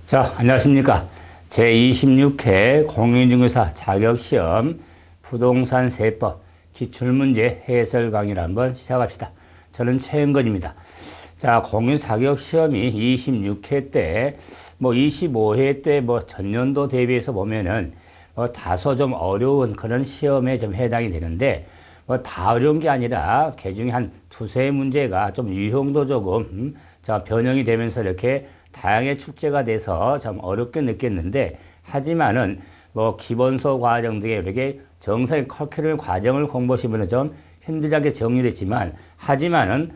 자, 안녕하십니까. 제26회 공인중개사 자격시험 부동산 세법 기출문제 해설 강의를 한번 시작합시다. 저는 최영건입니다. 자, 공인중개사 자격시험이 26회 때, 25회 때 전년도 대비해서 보면은 다소 좀 어려운 그런 시험에 좀 해당이 되는데, 다 어려운 게 아니라, 그 중에 한 두세 문제가 좀 유형도 조금, 변형이 되면서 이렇게 다양하게 출제가 돼서 참 어렵게 느꼈는데, 하지만은 기본서 과정 등에 이렇게 정상의 커리큘럼 과정을 공부하시면 좀 힘들게 정리됐지만, 하지만은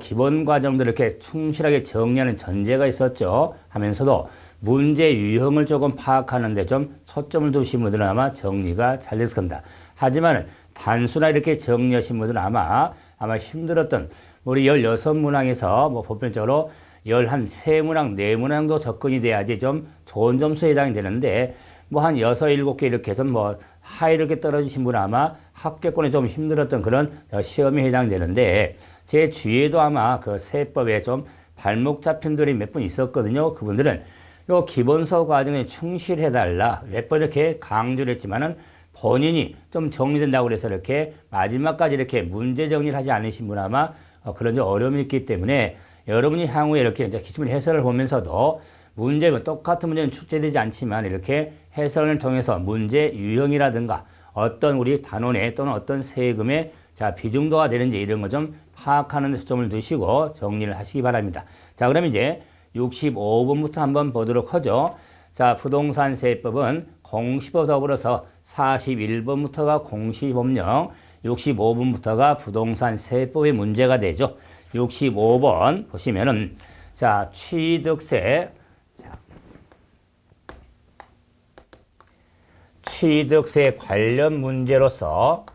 기본 과정들 이렇게 충실하게 정리하는 전제가 있었죠. 하면서도 문제 유형을 조금 파악하는데 좀 초점을 두신 분들은 아마 정리가 잘 됐을 겁니다. 하지만 단순하게 이렇게 정리하신 분들은 아마 힘들었던 우리 16문항에서 보편적으로 13문항, 4문항 정도 접근이 돼야지 좀 좋은 점수에 해당이 되는데 한 6, 7개 이렇게 해서 하이 이렇게 떨어지신 분은 아마 합격권에 좀 힘들었던 그런 시험에 해당이 되는데 제 주위에도 아마 그 세법에 좀 발목 잡힌 분들이 몇 분 있었거든요. 그분들은 요 기본서 과정에 충실해달라 몇 번 이렇게 강조를 했지만은 본인이 좀 정리된다고 그래서 이렇게 마지막까지 이렇게 문제 정리를 하지 않으신 분 아마 그런 좀 어려움이 있기 때문에 여러분이 향후에 이렇게 이제 기출 해설을 보면서도 문제는 똑같은 문제는 출제되지 않지만 이렇게 해설을 통해서 문제 유형이라든가 어떤 우리 단원의 또는 어떤 세금의 비중도가 되는지 이런 거 좀 파악하는 데 초점을 두시고 정리를 하시기 바랍니다. 자, 그럼 이제 65번부터 한번 보도록 하죠. 자, 부동산 세법은 공시법 더불어서 41번부터가 공시법령, 65번부터가 부동산 세법의 문제가 되죠. 65번 보시면은 자, 취득세 관련 문제로서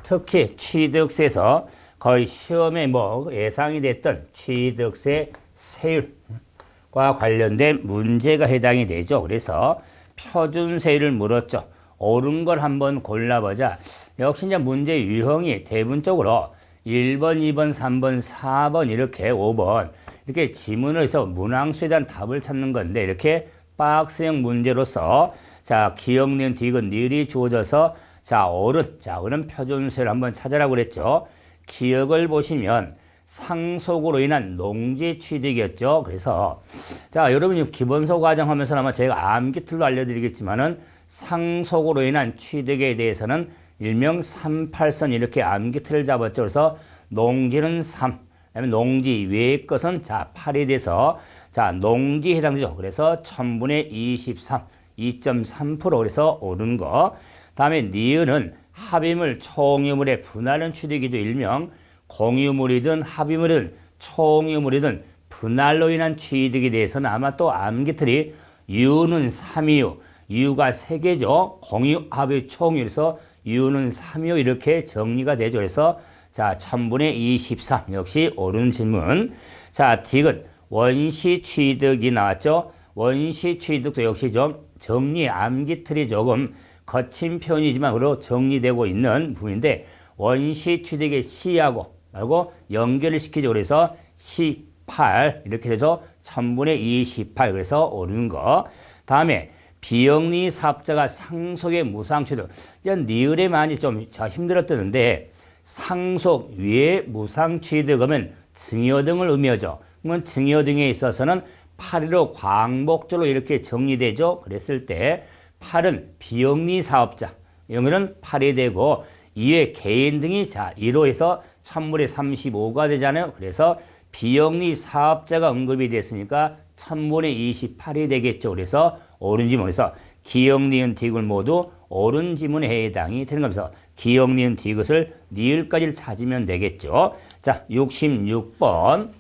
특히 취득세에서 거의 시험에 예상이 됐던 취득세 세율과 관련된 문제가 해당이 되죠. 그래서 표준세율을 물었죠. 옳은 걸 한번 골라보자. 역시 이제 문제 유형이 대부분적으로 1번, 2번, 3번, 4번, 이렇게 5번 이렇게 지문을 해서 문항수에 대한 답을 찾는 건데 이렇게 박스형 문제로서 자, 기억, 니은, 디귿, 니을이 주어져서 자, 옳은 표준세를 한번 찾으라고 그랬죠. 기억을 보시면 상속으로 인한 농지 취득이었죠. 그래서 자, 여러분이 기본서 과정 하면서 아마 제가 암기틀로 알려드리겠지만은 상속으로 인한 취득에 대해서는 일명 38선 이렇게 암기틀을 잡았죠. 그래서 농지는 3, 그다음에 농지 외의 것은 자 8이 돼서 자 농지에 해당되죠. 그래서 1000분의 23, 2.3% 그래서 옳은 거. 다음에 니은은 합의물, 총유물의 분할은 취득이죠. 일명 공유물이든 합의물이든 총유물이든 분할로 인한 취득에 대해서는 아마 또 암기틀이 유는 3이유, 유가 3개죠. 공유, 합의, 총유에서 유는 3이유 이렇게 정리가 되죠. 그래서 자 1000분의 23 역시 옳은 질문. 자, 디귿 원시 취득이 나왔죠. 원시 취득도 역시 좀 정리 암기틀이 조금 거친 표현이지만 그로 정리되고 있는 부분인데 원시 취득의 시하고 말고 연결을 시키죠. 그래서 시8 이렇게 해서 1000분의 28 그래서 옳은 거. 다음에 비영리 사업자가 상속의 무상취득. 니을에 많이 좀 힘들었던데 상속 위에 무상취득하면 증여 등을 의미하죠. 그러면 증여 등에 있어서는 8일로 광복절로 이렇게 정리되죠. 그랬을 때 8은 비영리 사업자, 영어는 8이 되고 2의 개인 등이 자 1로 해서 1000분의 35가 되잖아요. 그래서 비영리 사업자가 언급이 됐으니까 1000분의 28이 되겠죠. 그래서 옳은 지문에서 기억, 니은, 디귿 모두 옳은 지문에 해당이 되는 거면서 기억, 니은, 디귿을 니을까지를 찾으면 되겠죠. 자, 66번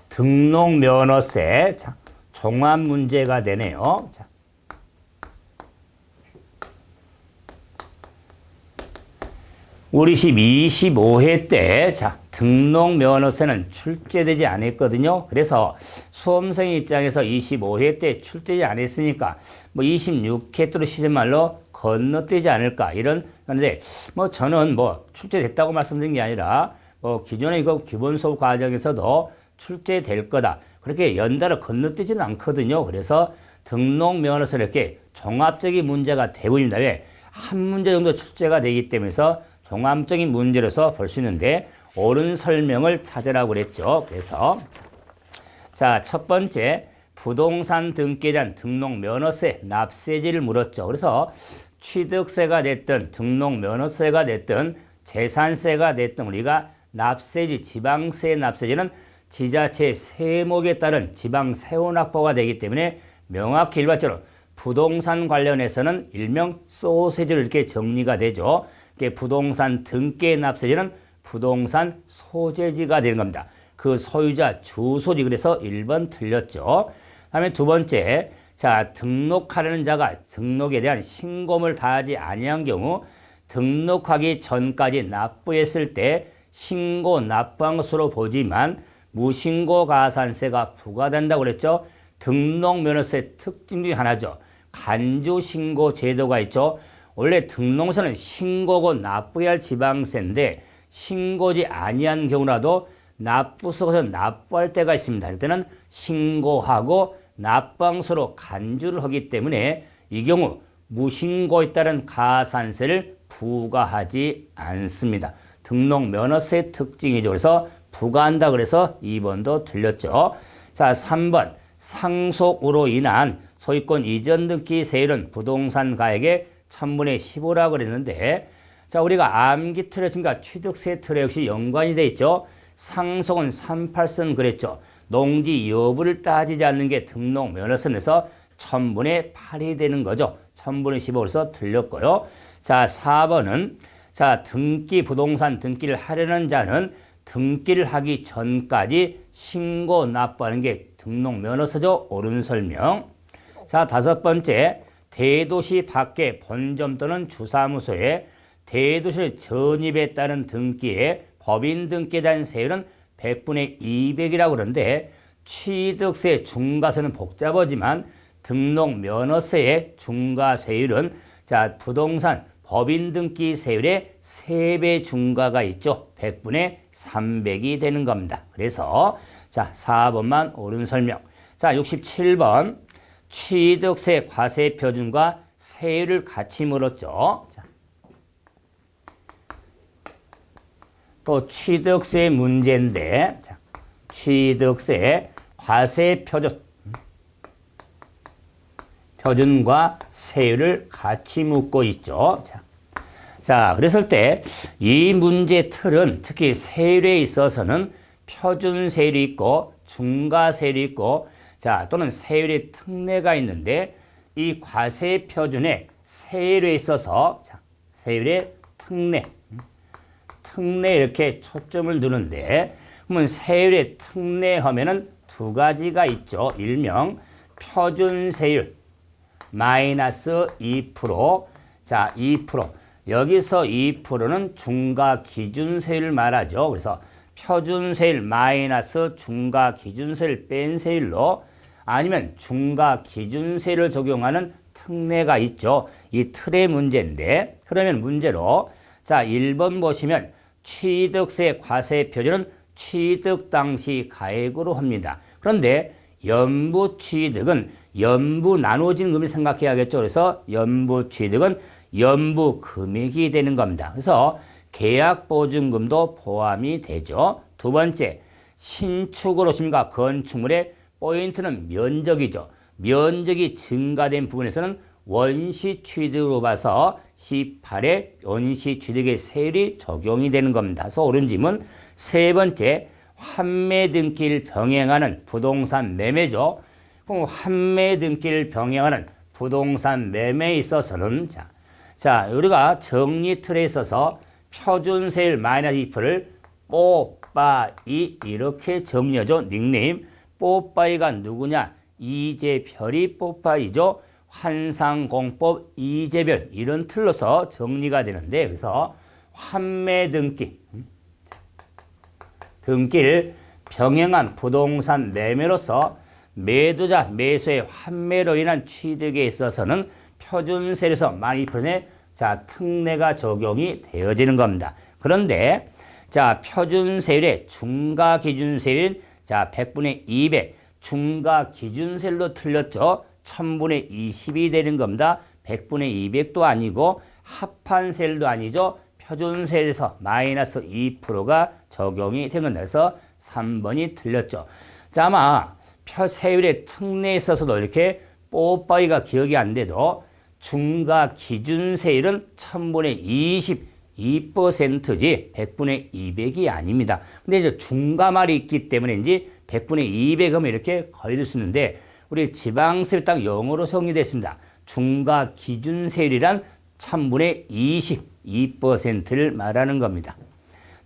등록면허세 종합 문제가 되네요. 자. 우리 25회 때, 등록면허세는 출제되지 않았거든요. 그래서 수험생 입장에서 25회 때 출제되지 않았으니까, 26회 때로 시즌말로 건너뛰지 않을까, 이런, 건데, 저는 출제됐다고 말씀드린 게 아니라, 기존의 이거 기본 수업 과정에서도 출제될 거다. 그렇게 연달아 건너뛰지는 않거든요. 그래서 등록면허서 이렇게 종합적인 문제가 대부분입니다. 왜? 한 문제 정도 출제가 되기 때문에서 종합적인 문제로서 볼 수 있는데 옳은 설명을 찾으라고 그랬죠. 그래서 자, 첫 번째 부동산 등기에 대한 등록면허세 납세지를 물었죠. 그래서 취득세가 됐든 등록면허세가 됐든 재산세가 됐든 우리가 납세지, 지방세 납세지는 지자체 세목에 따른 지방세원학보가 되기 때문에 명확히 일반적으로 부동산 관련해서는 일명 소세지로 이렇게 정리가 되죠. 부동산 등기의 납세지는 부동산 소재지가 되는 겁니다. 그 소유자 주소지. 그래서 1번 틀렸죠. 다음에 두 번째, 자, 등록하려는 자가 등록에 대한 신고를 다하지 아니한 경우 등록하기 전까지 납부했을 때 신고 납부한 것으로 보지만 무신고 가산세가 부과된다고 그랬죠. 등록면허세 특징 중에 하나죠. 간주신고 제도가 있죠. 원래 등록세는 신고고 납부해야 할 지방세인데 신고지 아니한 경우라도 납부서에서 납부할 때가 있습니다. 이럴 때는 신고하고 납부항소로 간주를 하기 때문에 이 경우 무신고에 따른 가산세를 부과하지 않습니다. 등록면허세 특징이죠. 그래서 부과한다 그래서 2번도 틀렸죠. 자, 3번 상속으로 인한 소유권 이전 등기 세율은 부동산 가액의 1000분의 15라고 그랬는데 자, 우리가 암기 틀에 있으니까 취득세 틀에 역시 연관이 되어 있죠. 상속은 38선 그랬죠. 농지 여부를 따지지 않는 게 등록면허선에서 1000분의 8이 되는 거죠. 1000분의 15에서 틀렸고요. 자, 4번은 자, 부동산 등기를 하려는 자는 등기를 하기 전까지 신고 납부하는 게 등록면허서죠. 옳은 설명. 자, 5번째 대도시 밖의 본점 또는 주사무소에 대도시의 전입에 따른 등기에 법인 등기에 대한 세율은 100분의 200이라고 그러는데 취득세 중과세는 복잡하지만 등록면허세의 중과세율은 자, 부동산 법인 등기 세율의 3배 중과가 있죠. 100분의 300이 되는 겁니다. 그래서 자, 4번만 옳은 설명. 자, 67번 취득세 과세 표준과 세율을 같이 물었죠. 자, 또 취득세 문제인데 자, 취득세 과세 표준과 세율을 같이 묻고 있죠. 자, 그랬을 때 이 문제 틀은 특히 세율에 있어서는 표준 세율이 있고 중과 세율이 있고 자, 또는 세율의 특례가 있는데 이 과세 표준의 세율에 있어서 자, 세율의 특례 이렇게 초점을 두는데 그러면 세율의 특례 하면은 두 가지가 있죠. 일명 표준 세율 마이너스 2%. 자, 2%. 여기서 2%는 중과 기준 세율을 말하죠. 그래서 표준 세율 마이너스 중과 기준 세율 뺀 세율로 아니면 중과 기준 세율을 적용하는 특례가 있죠. 이 틀의 문제인데 그러면 문제로 자, 1번 보시면 취득세 과세 표준은 취득 당시 가액으로 합니다. 그런데 연부 취득은 연부 나눠진 금을 생각해야겠죠. 그래서 연부 취득은 연부 금액이 되는 겁니다. 그래서 계약 보증금도 포함이 되죠. 두 번째, 신축으로 심과 건축물의 포인트는 면적이죠. 면적이 증가된 부분에서는 원시 취득으로 봐서 18의 원시 취득의 세율이 적용이 되는 겁니다. 그래서 옳은 질문 세 번째, 환매 등기를 병행하는 부동산 매매죠. 그럼 환매 등기를 병행하는 부동산 매매에 있어서는 자, 우리가 정리 틀에 있어서 표준 세율 마이너스 2%를 뽀빠이 이렇게 정리하죠. 닉네임 뽀빠이가 누구냐? 이재별이 뽀빠이죠. 환상공법 이재별 이런 틀로서 정리가 되는데 그래서 환매 등기를 병행한 부동산 매매로서 매도자 매수의 환매로 인한 취득에 있어서는 표준세율에서 12%의 자, 특례가 적용이 되어지는 겁니다. 그런데 자, 표준세율의 중과 기준세율 자, 100분의 200. 중과 기준셀로 틀렸죠. 1000분의 20이 되는 겁니다. 100분의 200도 아니고 합한셀도 아니죠. 표준셀에서 마이너스 2%가 적용이 되는 데서 3번이 틀렸죠. 자, 아마 세율의 특례에 있어서도 이렇게 뽀빠이가 기억이 안 돼도 중과 기준세율은 1000분의 22%지 100분의 200이 아닙니다. 근데 이제 중과말이 있기 때문인지 100분의 200하면 이렇게 걸릴 수 있는데 우리 지방세율 딱 영어로 정리됐습니다. 중과 기준세율이란 1000분의 22%를 말하는 겁니다.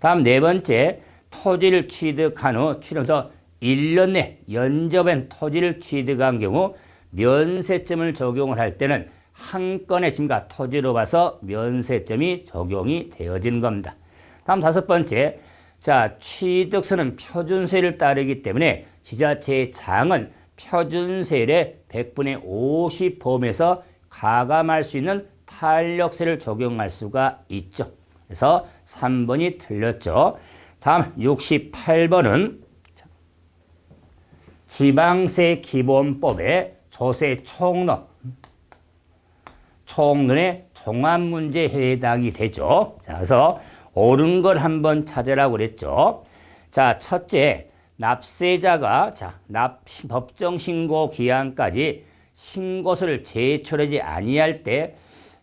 다음 네 번째, 토지를 취득한 후 취득부터 1년 내 연접한 토지를 취득한 경우 면세점을 적용을 할 때는 한 건의 집과 토지로 봐서 면세점이 적용이 되어지는 겁니다. 다음 다섯 번째, 자, 취득세는 표준세율을 따르기 때문에 지자체의 장은 표준세율의 100분의 50 범위에서 가감할 수 있는 탄력세를 적용할 수가 있죠. 그래서 3번이 틀렸죠. 다음 68번은 지방세 기본법의 조세 총론의 종합문제에 해당이 되죠. 자, 그래서 옳은 걸 한번 찾으라고 그랬죠. 자, 첫째, 납세자가 법정 신고 기한까지 신고서를 제출하지 아니할 때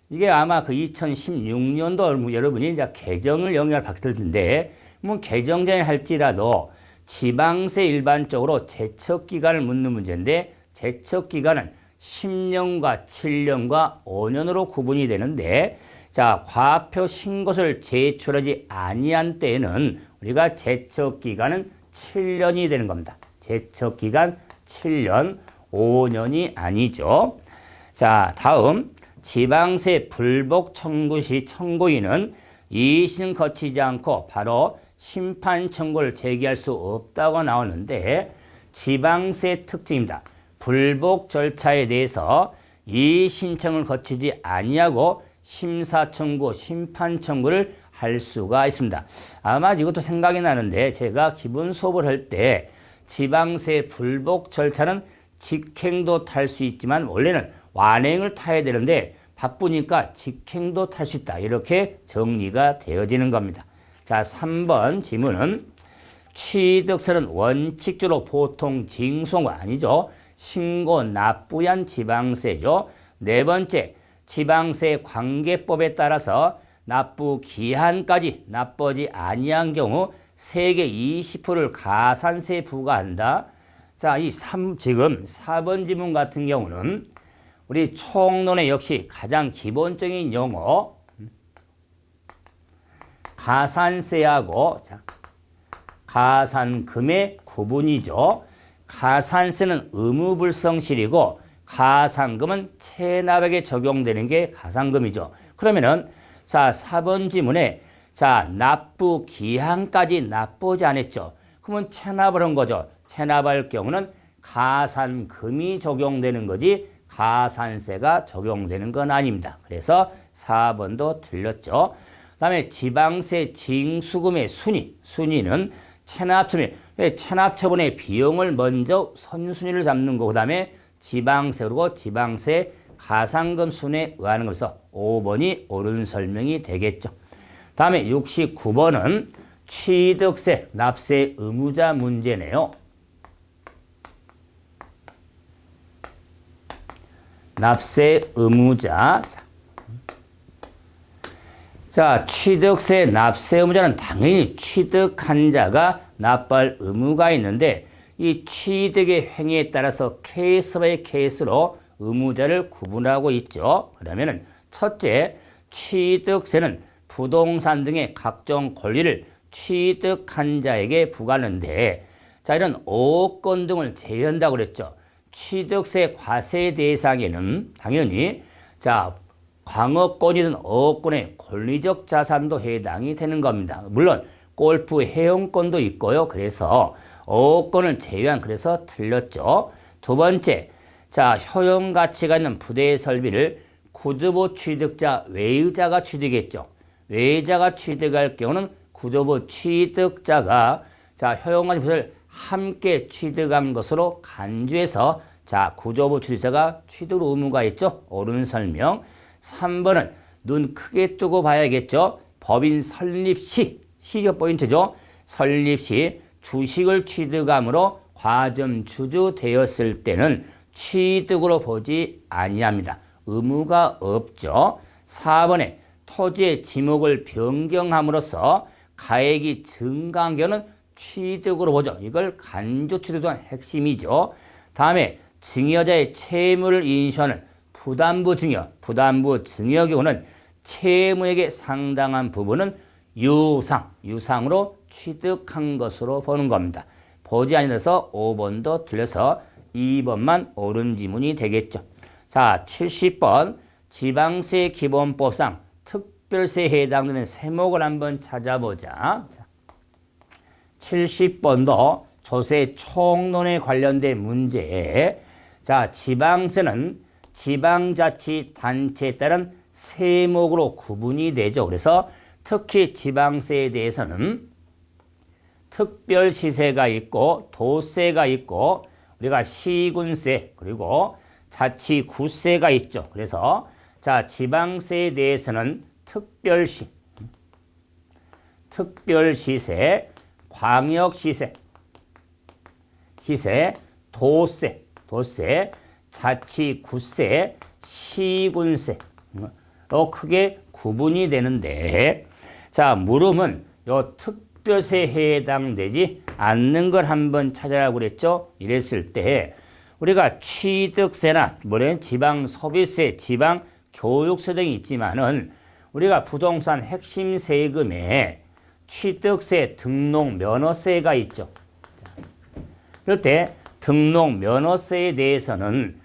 이게 아마 그 2016년도 여러분이 이제 개정을 영향을 받을 텐데 뭐 개정 전에 할지라도 지방세 일반적으로 제척기간을 묻는 문제인데 제척기간은 10년과 7년과 5년으로 구분이 되는데 자, 과표 신고서를 제출하지 아니한 때에는 우리가 제척기간은 7년이 되는 겁니다. 제척기간 7년, 5년이 아니죠. 자, 다음 지방세 불복 청구 시 청구인은 이심 거치지 않고 바로 심판 청구를 제기할 수 없다고 나오는데 지방세 특징입니다. 불복 절차에 대해서 이 신청을 거치지 아니하고 심사 청구, 심판 청구를 할 수가 있습니다. 아마 이것도 생각이 나는데 제가 기본 수업을 할 때 지방세 불복 절차는 직행도 탈 수 있지만 원래는 완행을 타야 되는데 바쁘니까 직행도 탈 수 있다. 이렇게 정리가 되어지는 겁니다. 자, 3번 지문은 취득세는 원칙적으로 보통 징수가 아니죠. 신고 납부한 지방세죠. 네 번째, 지방세 관계법에 따라서 납부 기한까지 납부하지 아니한 경우 세계 20%를 가산세 부과한다. 자, 지금 4번 지문 같은 경우는 우리 총론의 역시 가장 기본적인 용어 가산세하고 가산금의 구분이죠. 가산세는 의무불성실이고 가산금은 체납액에 적용되는 게 가산금이죠. 그러면은 자, 4번 지문에 자, 납부 기한까지 납부하지 않았죠. 그러면 체납을 한 거죠. 체납할 경우는 가산금이 적용되는 거지 가산세가 적용되는 건 아닙니다. 그래서 4번도 틀렸죠. 그 다음에 지방세 징수금의 순위는 체납처분의 비용을 먼저 선순위를 잡는 거, 그 다음에 지방세로 지방세 가산금 순위에 의하는 것에서 5번이 옳은 설명이 되겠죠. 다음에 69번은 취득세 납세 의무자 문제네요. 납세 의무자. 자, 취득세 납세 의무자는 당연히 취득한 자가 납부할 의무가 있는데 이 취득의 행위에 따라서 케이스 바이 케이스로 의무자를 구분하고 있죠. 그러면은 첫째, 취득세는 부동산 등의 각종 권리를 취득한 자에게 부과하는데 자, 이런 5권 등을 제외한다고 그랬죠. 취득세 과세 대상에는 당연히 자, 광업권이든 어업권의 권리적 자산도 해당이 되는 겁니다. 물론 골프 회원권도 있고요. 그래서 어업권을 제외한 그래서 틀렸죠. 두 번째, 자, 효용 가치가 있는 부대 설비를 구조부 취득자 외의자가 취득했죠. 외의자가 취득할 경우는 구조부 취득자가 자, 효용 가치 부대를 함께 취득한 것으로 간주해서 자, 구조부 출제가 취득 의무가 있죠. 옳은 설명. 3번은 눈 크게 뜨고 봐야겠죠. 법인 설립 시, 시적 포인트죠. 설립 시 주식을 취득함으로 과점 주주되었을 때는 취득으로 보지 아니합니다. 의무가 없죠. 4번에 토지의 지목을 변경함으로써 가액이 증가한 경우는 취득으로 보죠. 이걸 간주 취득 중에 핵심이죠. 다음에 증여자의 채무를 인수하는 부담부 증여, 부담부 증여 경우는 채무액의 상당한 부분은 유상으로 취득한 것으로 보는 겁니다. 보지 아니라서 5번도 틀려서 2번만 옳은 지문이 되겠죠. 자, 70번 지방세 기본법상 특별세에 해당되는 세목을 한번 찾아보자. 70번도 조세 총론에 관련된 문제. 자, 지방세는 지방자치단체에 따른 세목으로 구분이 되죠. 그래서 특히 지방세에 대해서는 특별시세가 있고 도세가 있고 우리가 시군세 그리고 자치구세가 있죠. 그래서 자, 지방세에 대해서는 특별시세, 광역시세, 도세, 자치구세, 시군세로 크게 구분이 되는데 자, 물음은 요 특별세에 해당되지 않는 걸 한번 찾아라고 그랬죠. 이랬을 때 우리가 취득세나 지방소비세, 지방교육세 등이 있지만은 우리가 부동산 핵심 세금에 취득세, 등록 면허세가 있죠. 그럴 때 등록 면허세에 대해서는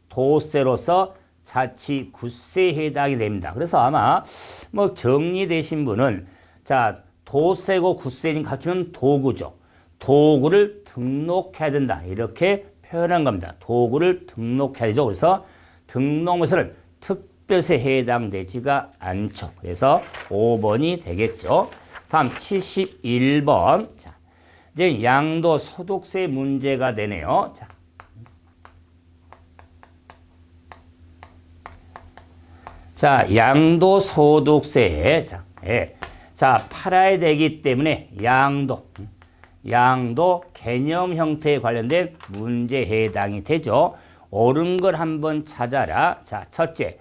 도세로서 자치구세에 해당이 됩니다. 그래서 아마 뭐 정리되신 분은 자, 도세고 구세는 같으면 도구죠. 도구를 등록해야 된다. 이렇게 표현한 겁니다. 도구를 등록해야 되죠. 그래서 등록면허는 특별세에 해당되지가 않죠. 그래서 5번이 되겠죠. 다음 71번. 자, 이제 양도소득세 문제가 되네요. 자, 양도소득세. 자, 팔아야 되기 때문에 양도 개념 형태에 관련된 문제에 해당이 되죠. 옳은 걸 한번 찾아라. 자, 첫째,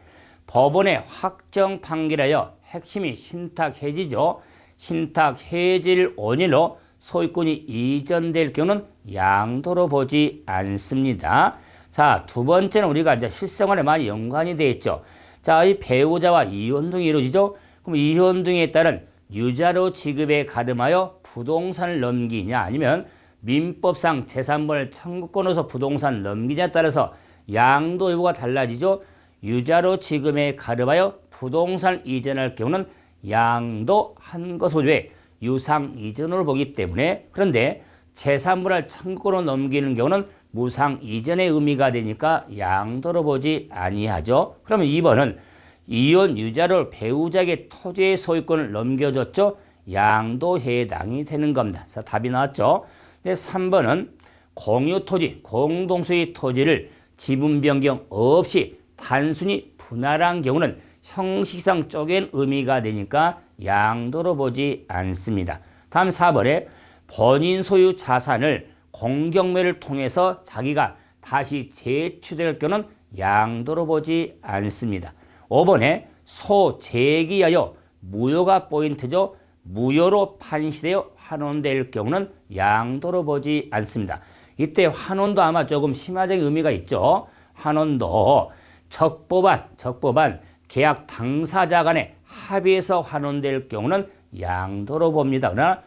법원의 확정 판결하여 핵심이 신탁해지죠. 신탁해질 원인으로 소유권이 이전될 경우는 양도로 보지 않습니다. 자, 두 번째는 우리가 이제 실생활에 많이 연관이 되어 있죠. 자, 이 배우자와 이혼 등이 이루어지죠. 그럼 이혼 등에 따른 유자료 지급에 가름하여 부동산을 넘기냐 아니면 민법상 재산분할 청구권으로서 부동산을 넘기냐에 따라서 양도 여부가 달라지죠. 유자료 지급에 가름하여 부동산을 이전할 경우는 양도한 것을 외 유상 이전으로 보기 때문에 그런데 재산분할 청구권으로 넘기는 경우는 무상 이전의 의미가 되니까 양도로 보지 아니하죠. 그러면 2번은 이혼 유자료를 배우자에게 토지의 소유권을 넘겨줬죠. 양도 해당이 되는 겁니다. 그래서 답이 나왔죠. 3번은 공유토지, 공동소유의 토지를 지분 변경 없이 단순히 분할한 경우는 형식상 쪼갠 의미가 되니까 양도로 보지 않습니다. 다음 4번에 본인 소유 자산을 공경매를 통해서 자기가 다시 제출될 경우는 양도로 보지 않습니다. 5번에 소재기하여 무효가 포인트죠. 무효로 판시되어 환원될 경우는 양도로 보지 않습니다. 이때 환원도 아마 조금 심화적인 의미가 있죠. 환원도 적법한 계약 당사자 간의 합의해서 환원될 경우는 양도로 봅니다. 그러나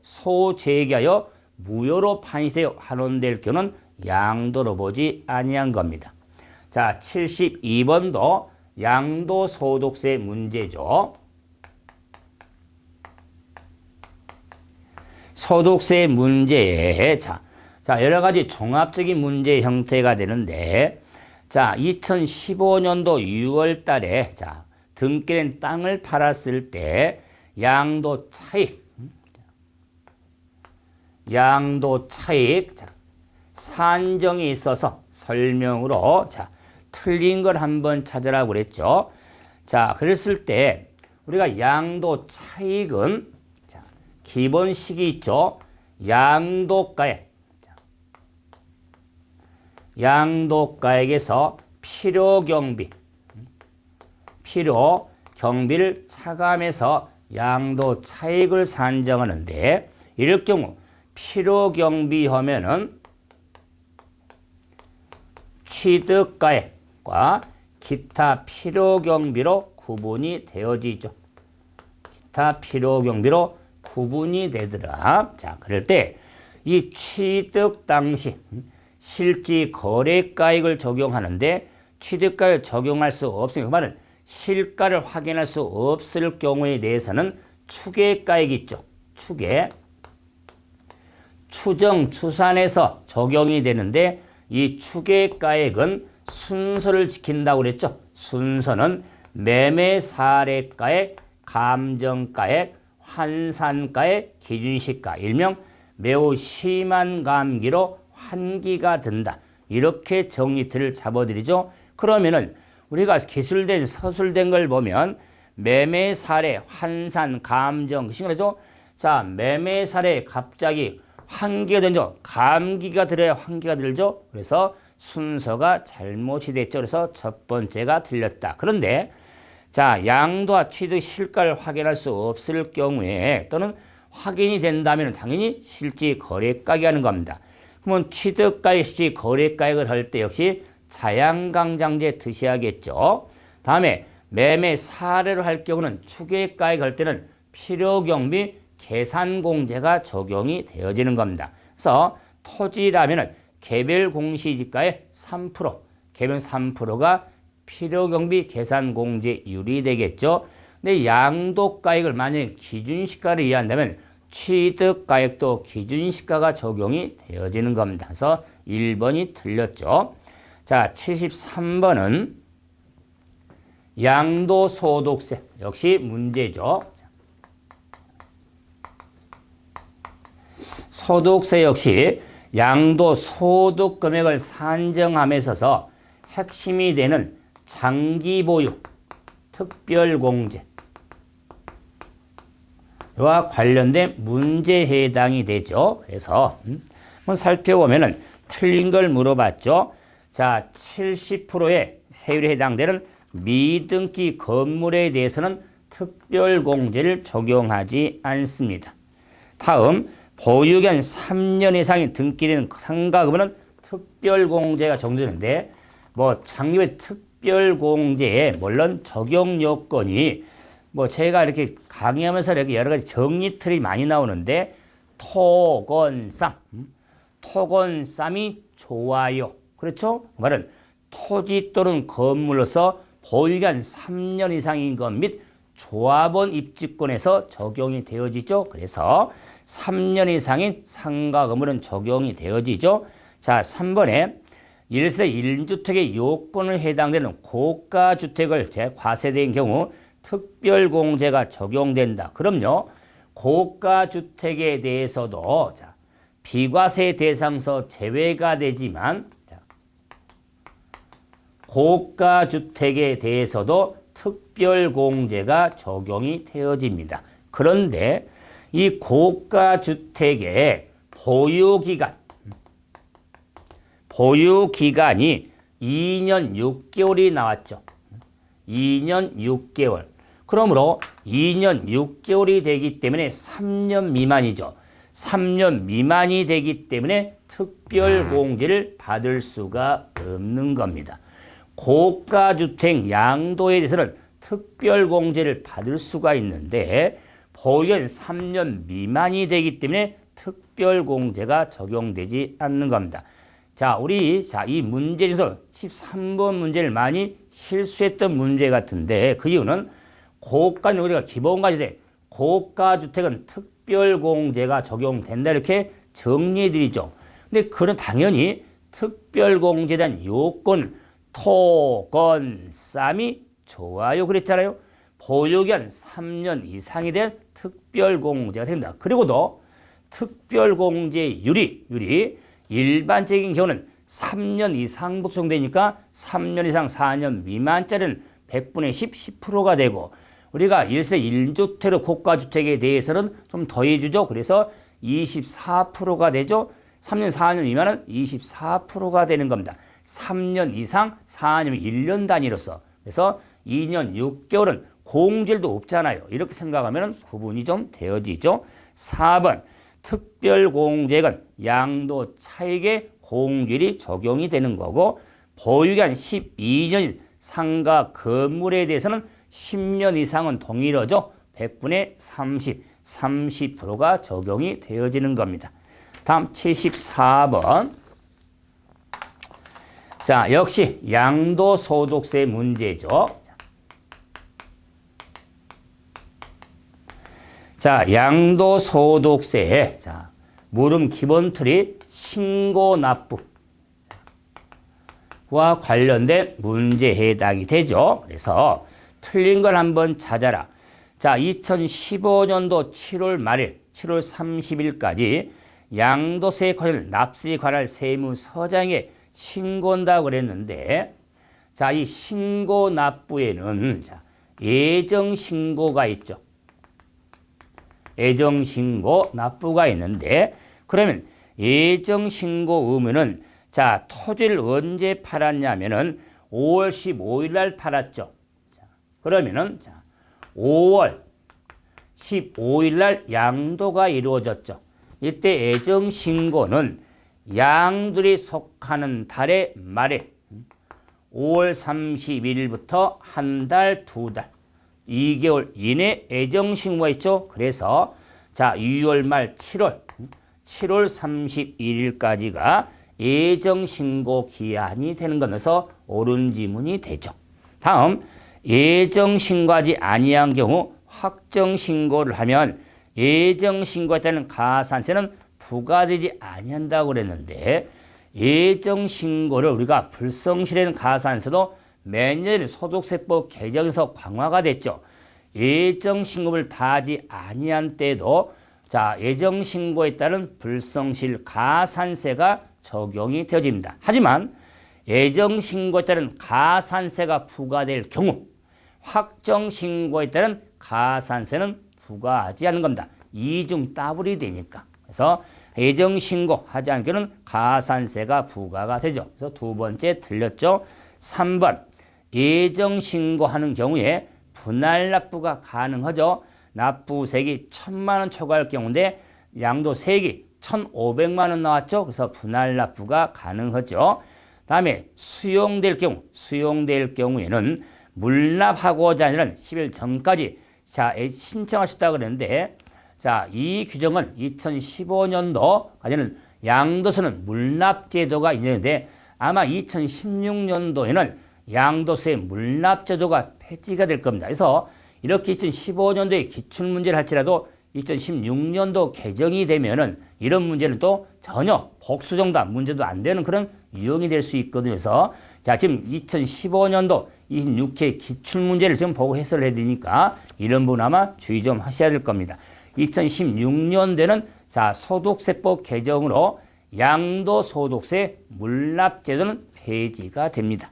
소재기하여 무효로 판시되어 환원될 경우는 양도로 보지 아니한 겁니다. 자, 72번도 양도소득세 문제죠. 소득세 문제에 자, 여러 가지 종합적인 문제 형태가 되는데 자, 2015년도 6월 달에 자, 등기된 땅을 팔았을 때 양도 차익 양도 차익. 자, 산정이 있어서 설명으로 자, 틀린 걸 한번 찾으라고 그랬죠. 자, 그랬을 때 우리가 양도 차익은 자, 기본식이 있죠. 양도가액. 양도가액에서 필요경비. 필요경비를 차감해서 양도 차익을 산정하는데 이럴 경우 필요경비 하면은 취득가액과 기타 필요경비로 구분이 되어지죠. 기타 필요경비로 구분이 되더라. 자, 그럴 때 이 취득 당시 실지 거래가액을 적용하는데 취득가액을 적용할 수 없으니까 그 말은 실가를 확인할 수 없을 경우에 대해서는 추계가액이 있죠. 추계. 추정, 추산해서 적용이 되는데 이 추계가액은 순서를 지킨다고 그랬죠. 순서는 매매 사례가액, 감정가액, 환산가액, 기준시가, 일명 매우 심한 감기로 환기가 든다. 이렇게 정리틀을 잡아드리죠. 그러면은 우리가 기술된 서술된 걸 보면 매매 사례, 환산, 감정, 그죠? 자, 매매 사례 갑자기 환기가 되죠. 감기가 들어야 환기가 들죠. 그래서 순서가 잘못이 됐죠. 그래서 첫 번째가 틀렸다. 그런데 자, 양도와 취득 실가를 확인할 수 없을 경우에 또는 확인이 된다면 당연히 실지 거래가액이 하는 겁니다. 그러면 취득가액, 실지 거래가액을 할 때 역시 자양강장제 드셔야겠죠. 다음에 매매 사례로 할 경우는 추계가액 할 때는 필요경비 계산공제가 적용이 되어지는 겁니다. 그래서 토지라면은 개별 공시지가의 3%, 개별 3%가 필요경비 계산공제율이 되겠죠. 근데 양도가액을 만약에 기준시가를 이해한다면 취득가액도 기준시가가 적용이 되어지는 겁니다. 그래서 1번이 틀렸죠. 자, 73번은 양도소득세. 역시 문제죠. 소득세 역시 양도소득 금액을 산정함에 있어서 핵심이 되는 장기보유, 특별공제와 관련된 문제에 해당이 되죠. 그래서 한번 살펴보면은 틀린 걸 물어봤죠. 자, 70%의 세율에 해당되는 미등기 건물에 대해서는 특별공제를 적용하지 않습니다. 다음, 보유기간 3년 이상이 등기된 상가금은 특별공제가 적용되는데 뭐 장기의 특별공제에 물론 적용 요건이 뭐 제가 이렇게 강의하면서 이렇게 여러 가지 정리틀이 많이 나오는데 토건쌈이 좋아요. 그렇죠? 그 말은 토지 또는 건물로서 보유기간 3년 이상인 것 및 조합원 입주권에서 적용이 되어지죠. 그래서 3년 이상인 상가 건물은 적용이 되어지죠. 자, 3번에 1세대 1주택의 요건을 해당되는 고가주택을 과세된 경우 특별공제가 적용된다. 그럼요. 고가주택에 대해서도 자, 비과세 대상서 제외가 되지만 자, 고가주택에 대해서도 특별공제가 적용이 되어집니다. 그런데 이 고가주택의 보유기간이 2년 6개월이 나왔죠. 2년 6개월. 그러므로 2년 6개월이 되기 때문에 3년 미만이죠. 3년 미만이 되기 때문에 특별공제를 받을 수가 없는 겁니다. 고가주택 양도에 대해서는 특별공제를 받을 수가 있는데 보유기간 3년 미만이 되기 때문에 특별공제가 적용되지 않는 겁니다. 자, 우리 이 문제 중에서 13번 문제를 많이 실수했던 문제 같은데 그 이유는 고가는 우리가 기본과제돼 고가주택은 특별공제가 적용된다 이렇게 정리해드리죠. 근데 그런 당연히 특별공제에 대한 요건 토건쌈이 좋아요 그랬잖아요. 보유기간 3년 이상에 대한 특별공제가 된다. 그리고도 특별공제율이 일반적인 경우는 3년 이상 복송되니까 3년 이상 4년 미만짜리는 100분의 10%가 되고 우리가 1세 1주택 고가주택에 대해서는 좀 더해주죠. 그래서 24%가 되죠. 3년 4년 미만은 24%가 되는 겁니다. 3년 이상 4년이면 1년 단위로서. 그래서 2년 6개월은 공제율도 없잖아요. 이렇게 생각하면 구분이 좀 되어지죠. 4번 특별공제액은 양도 차익에 공제율이 적용이 되는 거고 보유기간 12년인 상가 건물에 대해서는 10년 이상은 동일하죠. 100분의 30, 30%가 적용이 되어지는 겁니다. 다음 74번. 자, 역시 양도소득세 문제죠. 자, 양도소득세에 물음 기본틀이 신고납부와 관련된 문제에 해당이 되죠. 그래서 틀린 걸 한번 찾아라. 자, 2015년도 7월 말일, 7월 30일까지 양도세 관련 납세에 관할 세무서장에 신고한다고 그랬는데, 자, 이 신고납부에는 예정신고가 있죠. 예정신고 납부가 있는데, 그러면 예정신고 의무는 자, 토지를 언제 팔았냐면은 5월 15일 날 팔았죠. 자, 그러면은 자, 5월 15일 날 양도가 이루어졌죠. 이때 예정신고는 양들이 속하는 달의 말에 5월 31일부터 한 달, 두 달, 2개월 이내 예정신고가 있죠. 그래서 자, 6월 말 7월 31일까지가 예정신고 기한이 되는 거면서 옳은 지문이 되죠. 다음 예정신고하지 아니한 경우 확정신고를 하면 예정신고에 따른 가산세는 부과되지 아니한다고 그랬는데 예정신고를 우리가 불성실한 가산세도 매년 소득세법 개정에서 강화가 됐죠. 예정신고를 다하지 아니한 때도 자, 예정신고에 따른 불성실 가산세가 적용이 되어집니다. 하지만 예정신고에 따른 가산세가 부과될 경우 확정신고에 따른 가산세는 부과하지 않는 겁니다. 이중 더블이 되니까. 그래서 예정신고 하지 않은 경우는 가산세가 부과가 되죠. 그래서 두 번째 틀렸죠. 3번 예정신고하는 경우에 분할납부가 가능하죠. 납부세액이 1,000만 원 초과할 경우인데 양도세액이 1,500만 원 나왔죠. 그래서 분할납부가 가능하죠. 다음에 수용될 경우에는 물납하고자 하는 10일 전까지 자, 신청하셨다고 그랬는데 자, 이 규정은 2015년도까지는 양도세는 물납제도가 있는데 아마 2016년도에는 양도세 물납제도가 폐지가 될 겁니다. 그래서 이렇게 2015년도에 기출문제를 할지라도 2016년도 개정이 되면은 이런 문제는 또 전혀 복수정답 문제도 안 되는 그런 유형이 될 수 있거든요. 그래서 자, 지금 2015년도 26회 기출문제를 지금 보고 해설을 해야 되니까 이런 부분 아마 주의 좀 하셔야 될 겁니다. 2016년도에는 자, 소득세법 개정으로 양도소득세 물납제도는 폐지가 됩니다.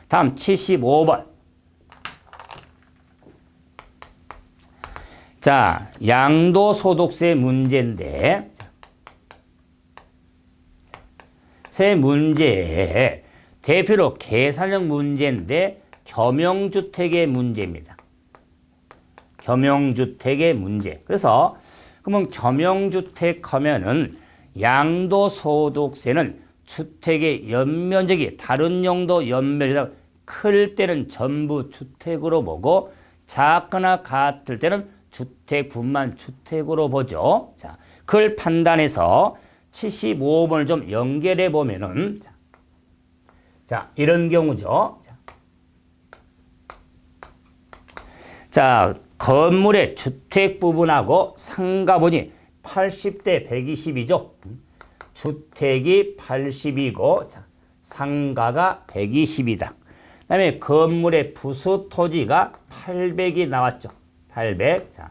다음 75번. 자, 양도소득세 문제인데 세 문제에 대표로 계산형 문제인데 겸용주택의 문제입니다. 겸용주택의 문제. 그래서 그러면 겸용주택 하면은 양도소득세는 주택의 연면적이 다른 용도 연면이다 클 때는 전부 주택으로 보고 작거나 같을 때는 주택분만 주택으로 보죠. 자, 그걸 판단해서 75번을 좀 연결해 보면은 자, 이런 경우죠. 자, 건물의 주택 부분하고 상가분이 80대 120이죠. 주택이 80이고 자, 상가가 120이다. 그다음에 건물의 부수 토지가 800이 나왔죠. 800. 자,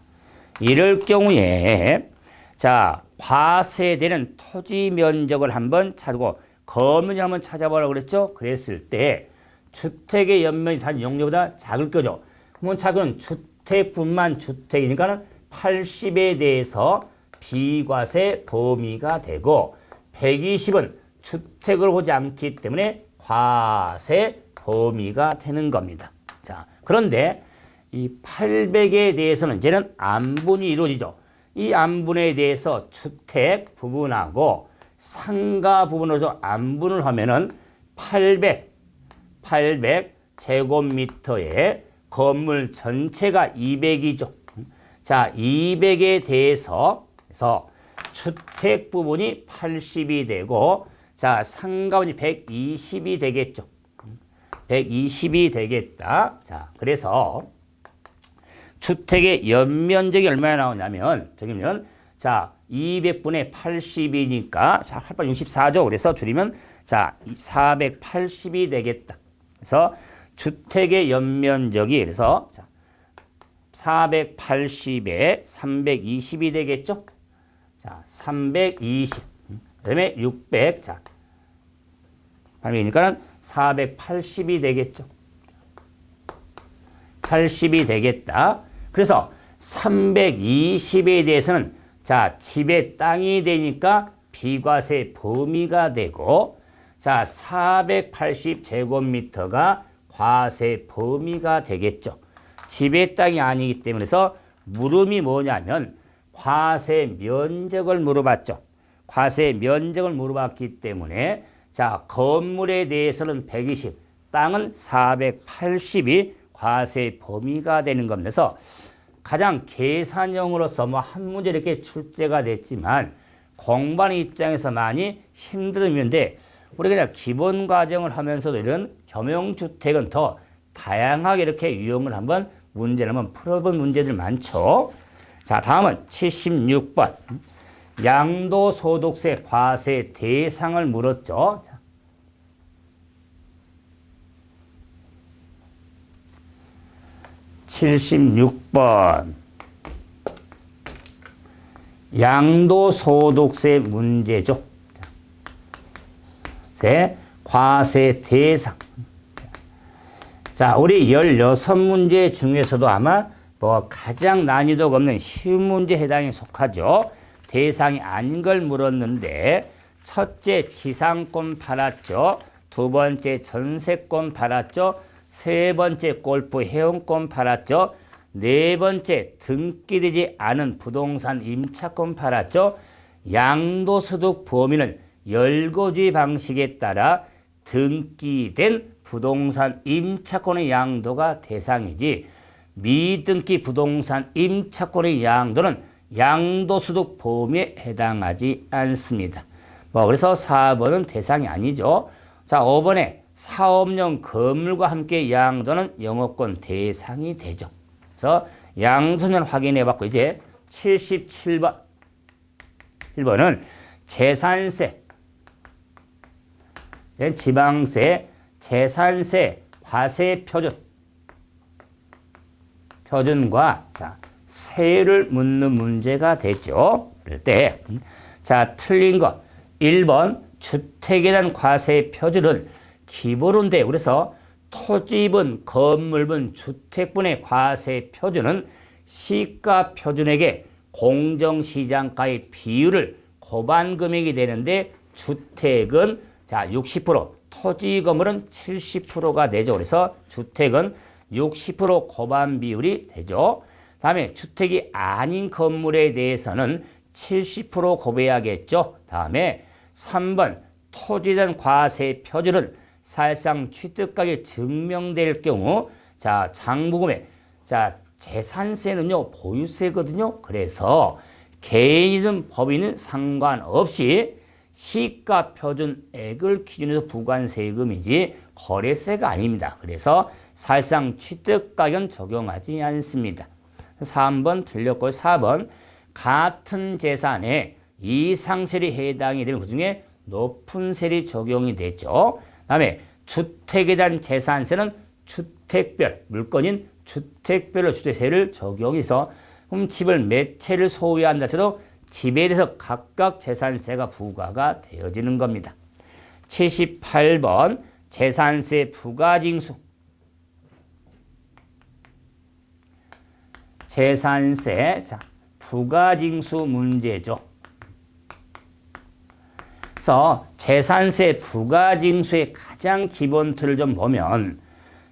이럴 경우에 자, 과세되는 토지 면적을 한번 찾고 건물을 한번 찾아보라고 그랬죠. 그랬을 때 주택의 연면이 단 용도보다 작을 거죠. 그러면 작은 주택분만 주택이니까 80에 대해서 비과세 범위가 되고 120은 주택을 보지 않기 때문에 과세 범위가 되는 겁니다. 자, 그런데 이 800에 대해서는 이제는 안분이 이루어지죠. 이 안분에 대해서 주택 부분하고 상가 부분으로 안분을 하면은 800 제곱미터에 건물 전체가 200이죠. 자, 200에 대해서 그래서 주택 부분이 80이 되고 자, 상가 부분이 120이 되겠죠. 120이 되겠다. 자, 그래서 주택의 연면적이 얼마나 나오냐면 저기면 자, 200분의 80이니까 864죠. 그래서 줄이면 자, 480이 되겠다. 그래서 주택의 연면적이 그래서 자, 480에 320이 되겠죠. 자, 320. 그다음에 600. 자, 800이니까는 480이 되겠죠. 80이 되겠다. 그래서 320에 대해서는 자, 집의 땅이 되니까 비과세 범위가 되고 자, 480제곱미터가 과세 범위가 되겠죠. 집의 땅이 아니기 때문에 그래서 물음이 뭐냐면 과세 면적을 물어봤죠. 과세 면적을 물어봤기 때문에 자, 건물에 대해서는 120, 땅은 480이 과세 범위가 되는 겁니다. 가장 계산형으로서 뭐 한 문제 이렇게 출제가 됐지만 공부하는 입장에서 많이 힘들었는데 우리가 그냥 기본 과정을 하면서도 이런 겸용주택은 더 다양하게 이렇게 유형을 한번 문제를 한번 풀어본 문제들 많죠. 자, 다음은 76번. 양도소득세 과세 대상을 물었죠. 자. 76번. 양도소득세 문제죠. 과세 대상. 자, 우리 16문제 중에서도 아마 뭐 가장 난이도가 없는 쉬운 문제에 해당에 속하죠. 대상이 아닌 걸 물었는데 첫째 지상권 팔았죠. 두 번째 전세권 팔았죠. 세 번째 골프 회원권 팔았죠. 네 번째 등기되지 않은 부동산 임차권 팔았죠. 양도소득 범위는 열거주의 방식에 따라 등기된 부동산 임차권의 양도가 대상이지 미등기 부동산 임차권의 양도는 양도소득 범위에 해당하지 않습니다. 그래서 4번은 대상이 아니죠. 자, 5번에 사업용 건물과 함께 양도는 영업권 대상이 되죠. 그래서 양도는 확인해 봤고 이제 77번. 1번은 재산세, 지방세, 재산세, 과세 표준과 자, 세율을 묻는 문제가 되죠. 그럴 때, 자, 틀린 거. 1번, 주택에 대한 과세 표준은 기본인데, 그래서 토지분, 건물분, 주택분의 과세 표준은 시가 표준액에 공정시장가의 비율을 곱한 금액이 되는데, 주택은 자, 60%, 토지 건물은 70%가 되죠. 그래서 주택은 60% 곱한 비율이 되죠. 다음에 주택이 아닌 건물에 대해서는 70% 곱해야겠죠. 다음에 3번 토지에 대한 과세 표준은 사실상 취득가격이 증명될 경우 자, 장부금액, 자, 재산세는요 보유세거든요. 그래서 개인이든 법인은 상관없이 시가 표준액을 기준으로 부과한 세금이지 거래세가 아닙니다. 그래서 사실상 취득가격은 적용하지 않습니다. 3번 틀렸고요. 4번 같은 재산에 이상세율이 해당이 되면 그중에 높은 세율이 적용이 되죠. 다음에 주택에 대한 재산세는 주택별, 물건인 주택별로 주택세를 적용해서 집을 몇 채를 소유한다 해도 집에 대해서 각각 재산세가 부과가 되어지는 겁니다. 78번 재산세 부과징수. 재산세 부과징수 문제죠. 그래서 재산세 부과징수의 가장 기본 틀을 좀 보면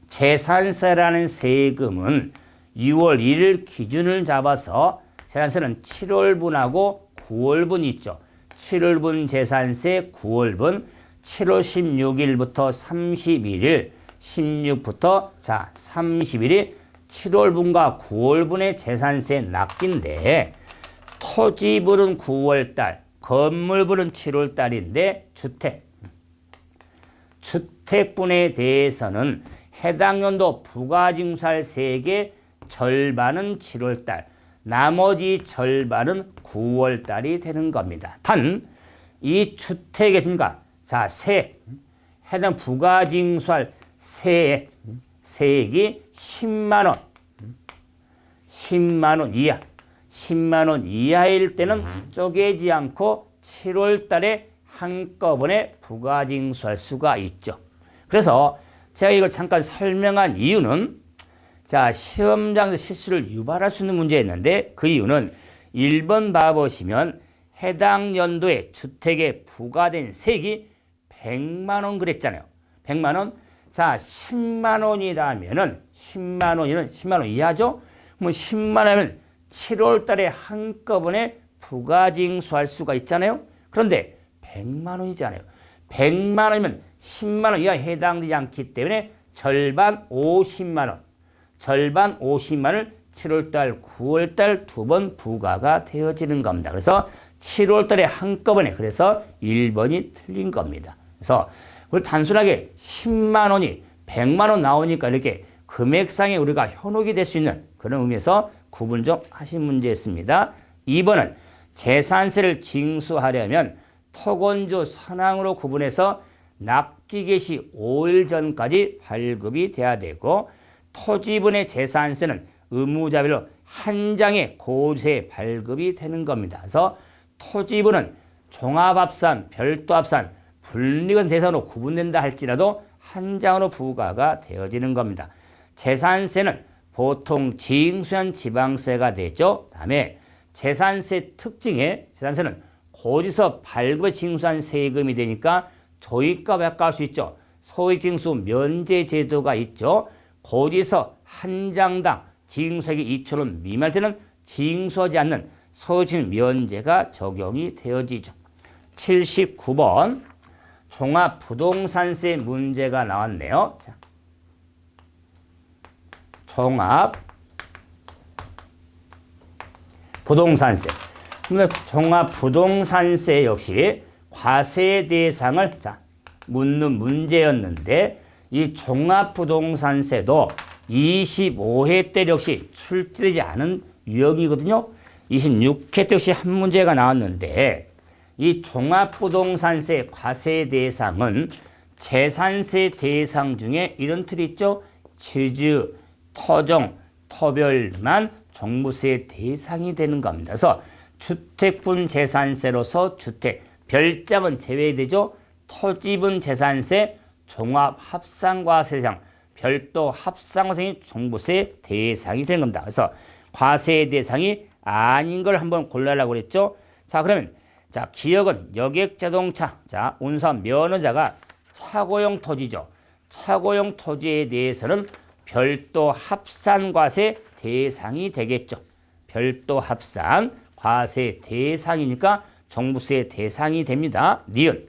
재산세라는 세금은 6월 1일 기준을 잡아서 재산세는 7월분하고 9월분 있죠. 7월분 재산세 9월분 7월 16일부터 31일 16부터 30일이 7월분과 9월분의 재산세 납기인데 토지분은 9월달 건물분은 7월달인데 주택분에 대해서는 해당 연도 부가징수할 세액의 절반은 7월달, 나머지 절반은 9월달이 되는 겁니다. 단, 이 주택의 증가, 세액, 해당 부가징수할 세액이 10만 원 이하, 10만 원 이하일 때는 쪼개지 않고 7월 달에 한꺼번에 부가징수할 수가 있죠. 그래서 제가 이걸 잠깐 설명한 이유는 시험장에서 실수를 유발할 수 있는 문제였는데 그 이유는 1번 봐보시면 해당 연도에 주택에 부과된 세액이 100만 원 그랬잖아요. 100만 원. 10만 원이라면은 10만 원 이하죠? 그럼 10만 원이면 7월 달에 한꺼번에 부가징수할 수가 있잖아요. 그런데 100만 원이잖아요. 100만 원이면 10만 원 이하에 해당되지 않기 때문에 절반 50만 원. 절반 50만 원을 7월 달, 9월 달 두 번 부과가 되어지는 겁니다. 그래서 7월 달에 한꺼번에 그래서 1번이 틀린 겁니다. 그래서 단순하게 10만 원이 100만 원 나오니까 이렇게 금액상에 우리가 현혹이 될 수 있는 그런 의미에서 구분 좀 하신 문제였습니다. 2번은 재산세를 징수하려면 토건조 선항으로 구분해서 납기 개시 5일 전까지 발급이 돼야 되고 토지분의 재산세는 의무자별로 한 장의 고세 발급이 되는 겁니다. 그래서 토지분은 종합합산, 별도합산, 분리건 대상으로 구분된다 할지라도 한 장으로 부과가 되어지는 겁니다. 재산세는 보통 징수한 지방세가 되죠. 다음에 재산세 특징에 재산세는 고지서 발급에 징수한 세금이 되니까 조입과 약화할 수 있죠. 소액징수 면제 제도가 있죠. 고지서 한 장당 징수액이 2,000원 미만일 때는 징수하지 않는 소액징수 면제가 적용이 되어지죠. 79번 종합부동산세 문제가 나왔네요. 종합부동산세. 종합부동산세 역시 과세 대상을 묻는 문제였는데 이 종합부동산세도 25회 때 역시 출제되지 않은 유형이거든요. 26회 때 역시 한 문제가 나왔는데 이 종합부동산세 과세 대상은 재산세 대상 중에 이런 틀이 있죠. 취즈, 토종, 토별만 종부세 대상이 되는 겁니다. 그래서 주택분 재산세로서 주택, 별장은 제외되죠. 토지분 재산세, 종합합산과세 대상, 별도 합산과세이 종부세 대상이 되는 겁니다. 그래서 과세 대상이 아닌 걸 한번 골라라고 그랬죠. 그러면 기억은 여객자동차, 운수한 면허자가 차고용 토지죠. 차고용 토지에 대해서는 별도 합산과세 대상이 되겠죠. 별도 합산 과세 대상이니까 종부세 대상이 됩니다. 니은.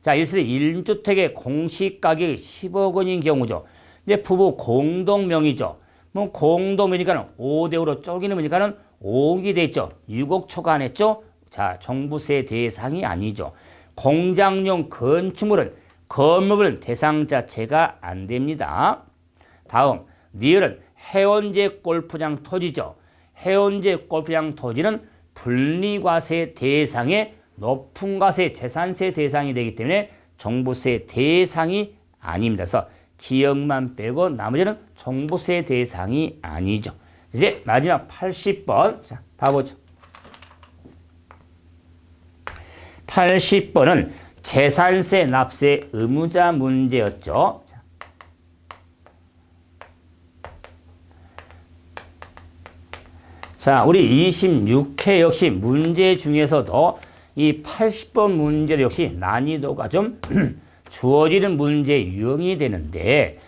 1세대 1주택의 공시가격이 10억 원인 경우죠. 이제 부부 공동명의죠. 공동명의니까 5대5로 쪼개는 명의니까 5억이 되죠. 6억 초과했죠. 종부세 대상이 아니죠. 공장용 건축물은 건물은 대상 자체가 안 됩니다. 다음, 니을은 해원제 골프장 토지죠. 해원제 골프장 토지는 분리과세 대상의 높은 과세 재산세 대상이 되기 때문에 종부세 대상이 아닙니다. 그래서 기억만 빼고 나머지는 종부세 대상이 아니죠. 이제 마지막 80번 봐보죠. 80번은 재산세 납세 의무자 문제였죠. 자, 우리 26회 역시 문제 중에서도 이 80번 문제 역시 난이도가 좀 주어지는 문제 유형이 되는데,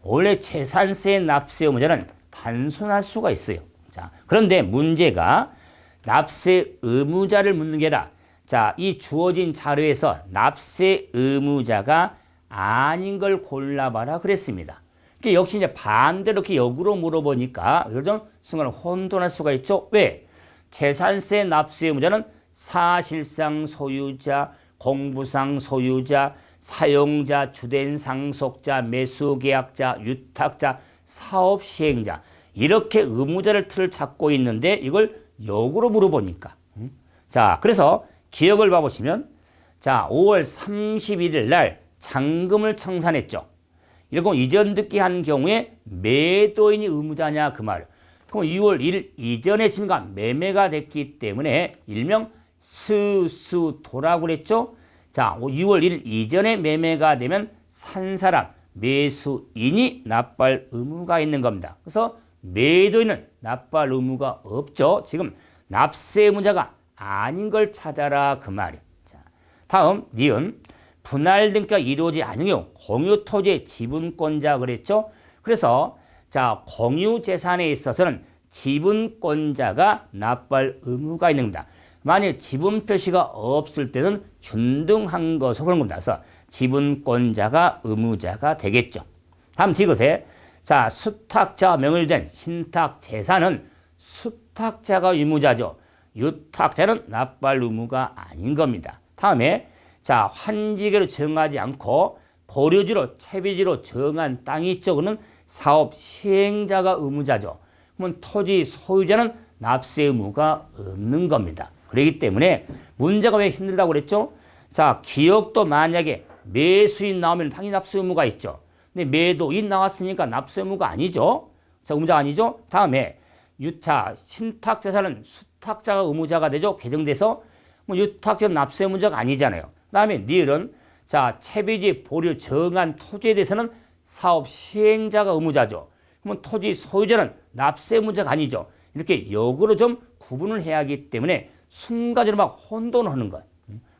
원래 재산세 납세 의무자는 단순할 수가 있어요. 자, 그런데 문제가 납세 의무자를 묻는 게 아니라, 자, 이 주어진 자료에서 납세 의무자가 아닌 걸 골라봐라 그랬습니다. 역시 이제 반대로 이렇게 역으로 물어보니까 요즘 순간 혼돈할 수가 있죠. 왜? 재산세 납세 의무자는 사실상 소유자, 공부상 소유자, 사용자, 주된 상속자, 매수계약자, 유탁자, 사업시행자, 이렇게 의무자를 틀을 찾고 있는데 이걸 역으로 물어보니까. 자, 그래서 기억을 봐보시면, 자, 5월 31일 날 잔금을 청산했죠. 이러고 이전 듣기 한 경우에 매도인이 의무자냐 그 말. 그럼 6월 1일 이전에 지가 매매가 됐기 때문에 일명 수수도라고 그랬죠. 자, 6월 1일 이전에 매매가 되면 산 사람, 매수인이 납부할 의무가 있는 겁니다. 그래서 매도인은 납부할 의무가 없죠. 지금 납세 의무자가 아닌 걸 찾아라 그 말이에요. 자, 다음 니은. 분할 등기가 이루어지지 않은 경우 공유 토지의 지분권자 그랬죠. 그래서 자, 공유 재산에 있어서는 지분권자가 납부할 의무가 있는 겁니다. 만약 지분 표시가 없을 때는 균등한 것으로 그런 겁니다. 그래서 지분권자가 의무자가 되겠죠. 다음 디귿에, 자, 수탁자 명의로 된 신탁 재산은 수탁자가 의무자죠. 유탁자는 납부할 의무가 아닌 겁니다. 다음에 자, 환지계로 정하지 않고 보류지로 채비지로 정한 땅이 있죠. 그는 사업 시행자가 의무자죠. 그러면 토지 소유자는 납세 의무가 없는 겁니다. 그렇기 때문에 문제가 왜 힘들다고 그랬죠? 자, 기업도 만약에 매수인 나오면 당연히 납세 의무가 있죠. 근데 매도인 나왔으니까 납세 의무가 아니죠. 자, 의무자가 아니죠. 다음에 유타 신탁 재산은 수탁자가 의무자가 되죠. 개정돼서 뭐 유탁자는 납세 의무자가 아니잖아요. 그다음에 니을은, 자, 채비지 보류 정한 토지에 대해서는 사업 시행자가 의무자죠. 그러면 토지 소유자는 납세 의무자가 아니죠. 이렇게 역으로 좀 구분을 해야 하기 때문에 순간적으로 막 혼돈하는 것.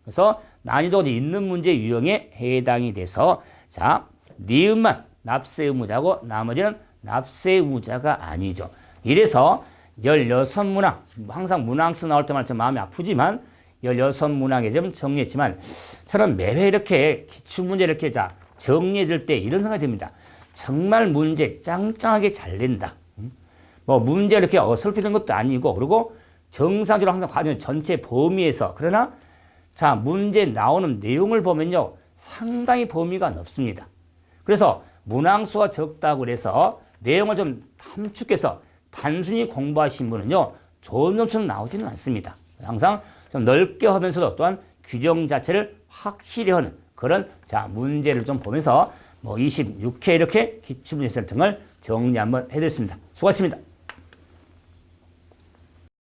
그래서 난이도가 있는 문제 유형에 해당이 돼서, 자, 니은만 납세 의무자고 나머지는 납세 의무자가 아니죠. 이래서 16문항, 항상 문항수 나올 때마다 좀 마음이 아프지만 16문항에 좀 정리했지만, 저는 매회 이렇게 기출문제 이렇게 자 정리해줄 때 이런 생각이 듭니다. 정말 문제 짱짱하게 잘 낸다. 뭐 문제 이렇게 어설프는 것도 아니고, 그리고 정상적으로 항상 과정 전체 범위에서, 그러나 자, 문제 나오는 내용을 보면요, 상당히 범위가 넓습니다. 그래서 문항수가 적다고 해서 내용을 좀 함축해서 단순히 공부하신 분은요, 좋은 점수는 나오지는 않습니다. 항상 좀 넓게 하면서도 또한 규정 자체를 확실히 하는 그런, 자, 문제를 좀 보면서 뭐 26회 이렇게 기출문제 등을 정리 한번 해드렸습니다. 수고하셨습니다.